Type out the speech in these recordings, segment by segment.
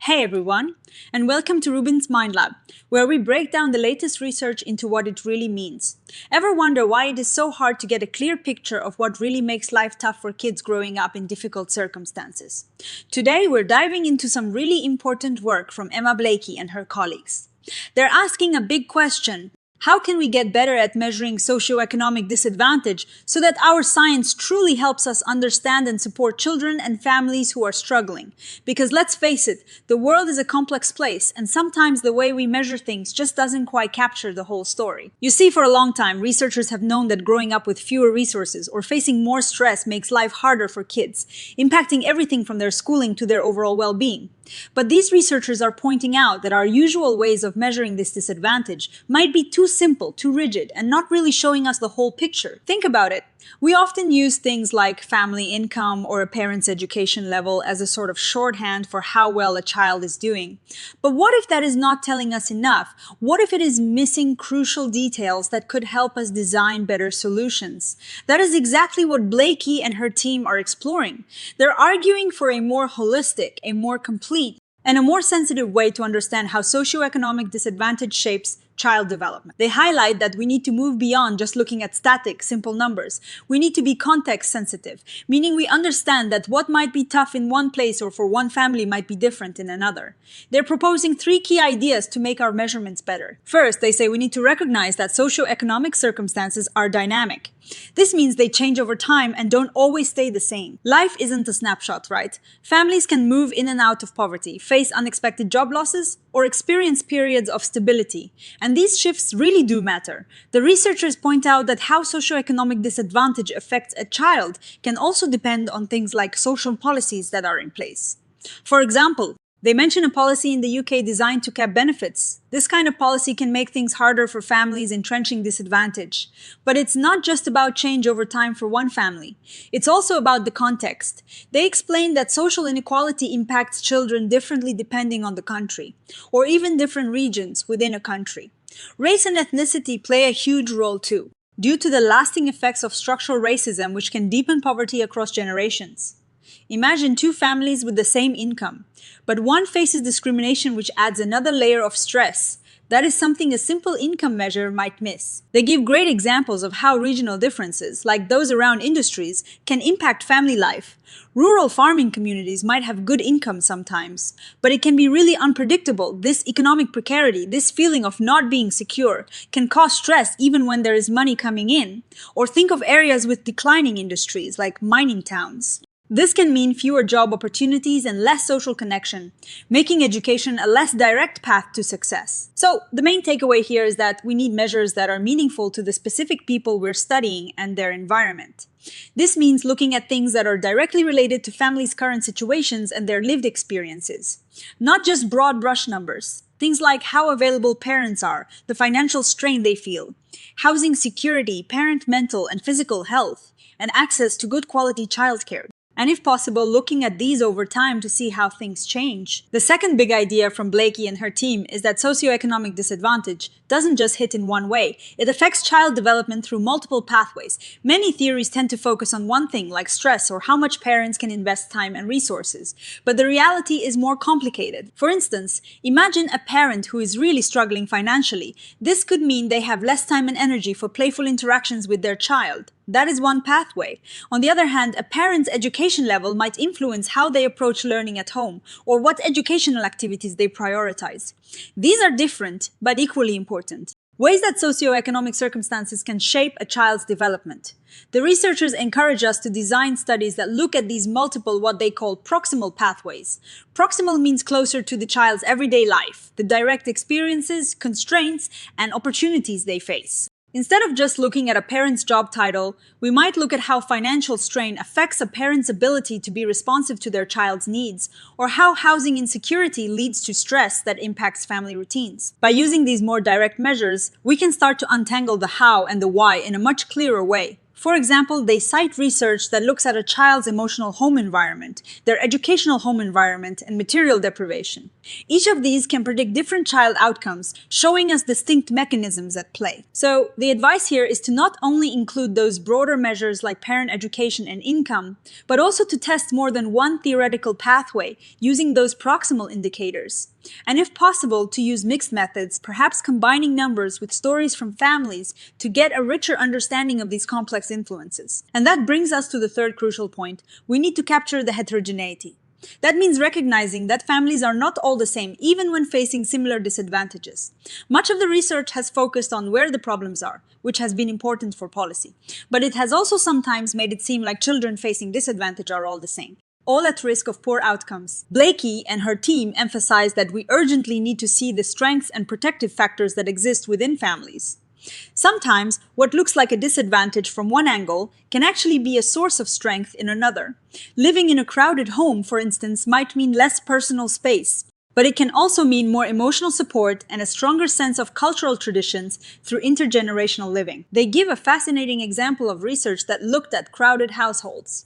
Hey everyone, and welcome to RUBIN'S Mind Lab, where we break down the latest research into what it really means. Ever wonder why it is so hard to get a clear picture of what really makes life tough for kids growing up in difficult circumstances? Today we're diving into some really important work from Blakey and her colleagues. They're asking a big question. How can we get better at measuring socioeconomic disadvantage so that our science truly helps us understand and support children and families who are struggling? Because let's face it, the world is a complex place, and sometimes the way we measure things just doesn't quite capture the whole story. You see, for a long time, researchers have known that growing up with fewer resources or facing more stress makes life harder for kids, impacting everything from their schooling to their overall well-being. But these researchers are pointing out that our usual ways of measuring this disadvantage might be too simple, too rigid, and not really showing us the whole picture. Think about it. We often use things like family income or a parent's education level as a sort of shorthand for how well a child is doing. But what if that is not telling us enough? What if it is missing crucial details that could help us design better solutions? That is exactly what Blakey and her team are exploring. They're arguing for a more holistic, a more complete, and a more sensitive way to understand how socioeconomic disadvantage shapes child development. They highlight that we need to move beyond just looking at static, simple numbers. We need to be context sensitive, meaning we understand that what might be tough in one place or for one family might be different in another. They're proposing 3 key ideas to make our measurements better. First, they say we need to recognize that socioeconomic circumstances are dynamic. This means they change over time and don't always stay the same. Life isn't a snapshot, right? Families can move in and out of poverty, face unexpected job losses, or experience periods of stability. And these shifts really do matter. The researchers point out that how socioeconomic disadvantage affects a child can also depend on things like social policies that are in place. For example, they mention a policy in the UK designed to cap benefits. This kind of policy can make things harder for families entrenching disadvantage. But it's not just about change over time for one family. It's also about the context. They explain that social inequality impacts children differently depending on the country, or even different regions within a country. Race and ethnicity play a huge role too, due to the lasting effects of structural racism which can deepen poverty across generations. Imagine 2 families with the same income, but one faces discrimination which adds another layer of stress. That is something a simple income measure might miss. They give great examples of how regional differences, like those around industries, can impact family life. Rural farming communities might have good income sometimes, but it can be really unpredictable. This economic precarity, this feeling of not being secure, can cause stress even when there is money coming in. Or think of areas with declining industries, like mining towns. This can mean fewer job opportunities and less social connection, making education a less direct path to success. So, the main takeaway here is that we need measures that are meaningful to the specific people we're studying and their environment. This means looking at things that are directly related to families' current situations and their lived experiences. Not just broad brush numbers. Things like how available parents are, the financial strain they feel, housing security, parent mental and physical health, and access to good quality childcare. And if possible, looking at these over time to see how things change. The second big idea from Blakey and her team is that socioeconomic disadvantage doesn't just hit in one way. It affects child development through multiple pathways. Many theories tend to focus on one thing, like stress or how much parents can invest time and resources. But the reality is more complicated. For instance, imagine a parent who is really struggling financially. This could mean they have less time and energy for playful interactions with their child. That is one pathway. On the other hand, a parent's education level might influence how they approach learning at home or what educational activities they prioritize. These are different, but equally important. Ways that socioeconomic circumstances can shape a child's development. The researchers encourage us to design studies that look at these multiple, what they call proximal pathways. Proximal means closer to the child's everyday life, the direct experiences, constraints, and opportunities they face. Instead of just looking at a parent's job title, we might look at how financial strain affects a parent's ability to be responsive to their child's needs, or how housing insecurity leads to stress that impacts family routines. By using these more direct measures, we can start to untangle the how and the why in a much clearer way. For example, they cite research that looks at a child's emotional home environment, their educational home environment, and material deprivation. Each of these can predict different child outcomes, showing us distinct mechanisms at play. So, the advice here is to not only include those broader measures like parent education and income, but also to test more than one theoretical pathway using those proximal indicators. And if possible, to use mixed methods, perhaps combining numbers with stories from families to get a richer understanding of these complex influences. And that brings us to the third crucial point. We need to capture the heterogeneity. That means recognizing that families are not all the same, even when facing similar disadvantages. Much of the research has focused on where the problems are, which has been important for policy. But it has also sometimes made it seem like children facing disadvantage are all the same, all at risk of poor outcomes. Blakey and her team emphasize that we urgently need to see the strengths and protective factors that exist within families. Sometimes, what looks like a disadvantage from one angle can actually be a source of strength in another. Living in a crowded home, for instance, might mean less personal space, but it can also mean more emotional support and a stronger sense of cultural traditions through intergenerational living. They give a fascinating example of research that looked at crowded households.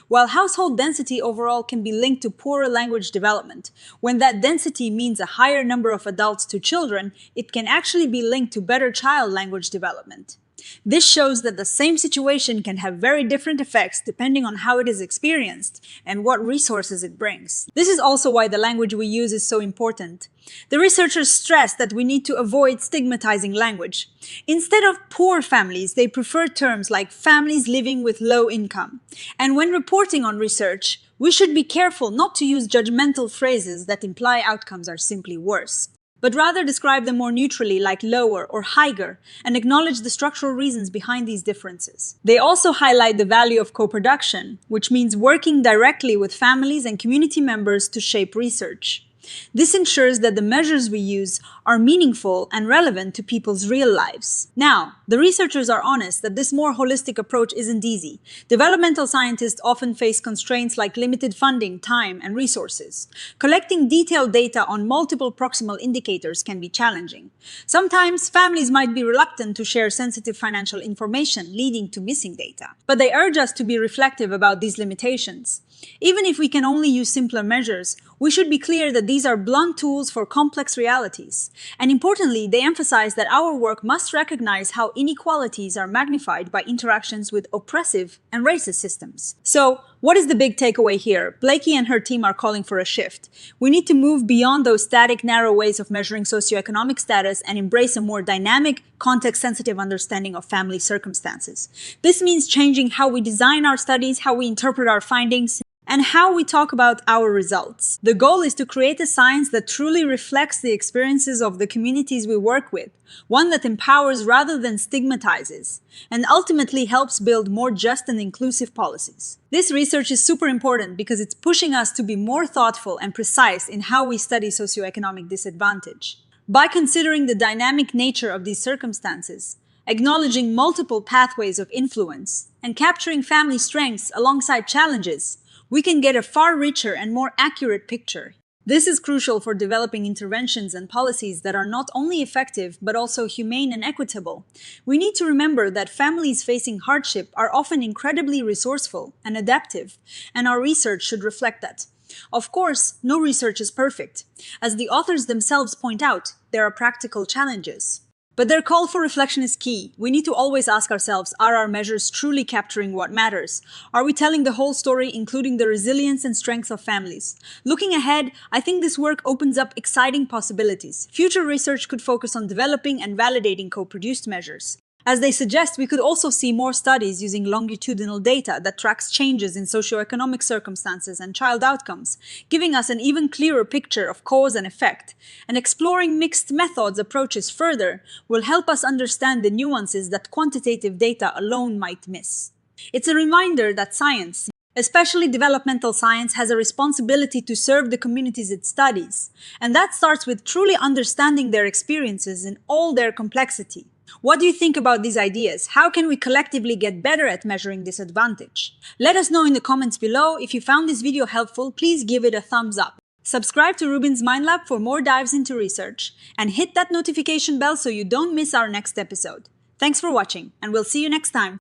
While household density overall can be linked to poorer language development, when that density means a higher number of adults to children, it can actually be linked to better child language development. This shows that the same situation can have very different effects depending on how it is experienced and what resources it brings. This is also why the language we use is so important. The researchers stress that we need to avoid stigmatizing language. Instead of poor families, they prefer terms like families living with low income. And when reporting on research, we should be careful not to use judgmental phrases that imply outcomes are simply worse, but rather describe them more neutrally like lower or higher and acknowledge the structural reasons behind these differences. They also highlight the value of co-production, which means working directly with families and community members to shape research. This ensures that the measures we use are meaningful and relevant to people's real lives. Now, the researchers are honest that this more holistic approach isn't easy. Developmental scientists often face constraints like limited funding, time, and resources. Collecting detailed data on multiple proximal indicators can be challenging. Sometimes, families might be reluctant to share sensitive financial information, leading to missing data. But they urge us to be reflective about these limitations. Even if we can only use simpler measures, we should be clear that these are blunt tools for complex realities. And importantly, they emphasize that our work must recognize how inequalities are magnified by interactions with oppressive and racist systems. So, what is the big takeaway here? Blakey and her team are calling for a shift. We need to move beyond those static, narrow ways of measuring socioeconomic status and embrace a more dynamic, context-sensitive understanding of family circumstances. This means changing how we design our studies, how we interpret our findings, and how we talk about our results. The goal is to create a science that truly reflects the experiences of the communities we work with, one that empowers rather than stigmatizes, and ultimately helps build more just and inclusive policies. This research is super important because it's pushing us to be more thoughtful and precise in how we study socioeconomic disadvantage. By considering the dynamic nature of these circumstances, acknowledging multiple pathways of influence, and capturing family strengths alongside challenges, we can get a far richer and more accurate picture. This is crucial for developing interventions and policies that are not only effective, but also humane and equitable. We need to remember that families facing hardship are often incredibly resourceful and adaptive, and our research should reflect that. Of course, no research is perfect. As the authors themselves point out, there are practical challenges. But their call for reflection is key. We need to always ask ourselves, are our measures truly capturing what matters? Are we telling the whole story, including the resilience and strength of families? Looking ahead, I think this work opens up exciting possibilities. Future research could focus on developing and validating co-produced measures. As they suggest, we could also see more studies using longitudinal data that tracks changes in socioeconomic circumstances and child outcomes, giving us an even clearer picture of cause and effect. And exploring mixed methods approaches further will help us understand the nuances that quantitative data alone might miss. It's a reminder that science, especially developmental science, has a responsibility to serve the communities it studies. And that starts with truly understanding their experiences in all their complexity. What do you think about these ideas? How can we collectively get better at measuring disadvantage? Let us know in the comments below. If you found this video helpful, please give it a thumbs up. Subscribe to RUBIN'S Mind Lab for more dives into research, and hit that notification bell so you don't miss our next episode. Thanks for watching, and we'll see you next time.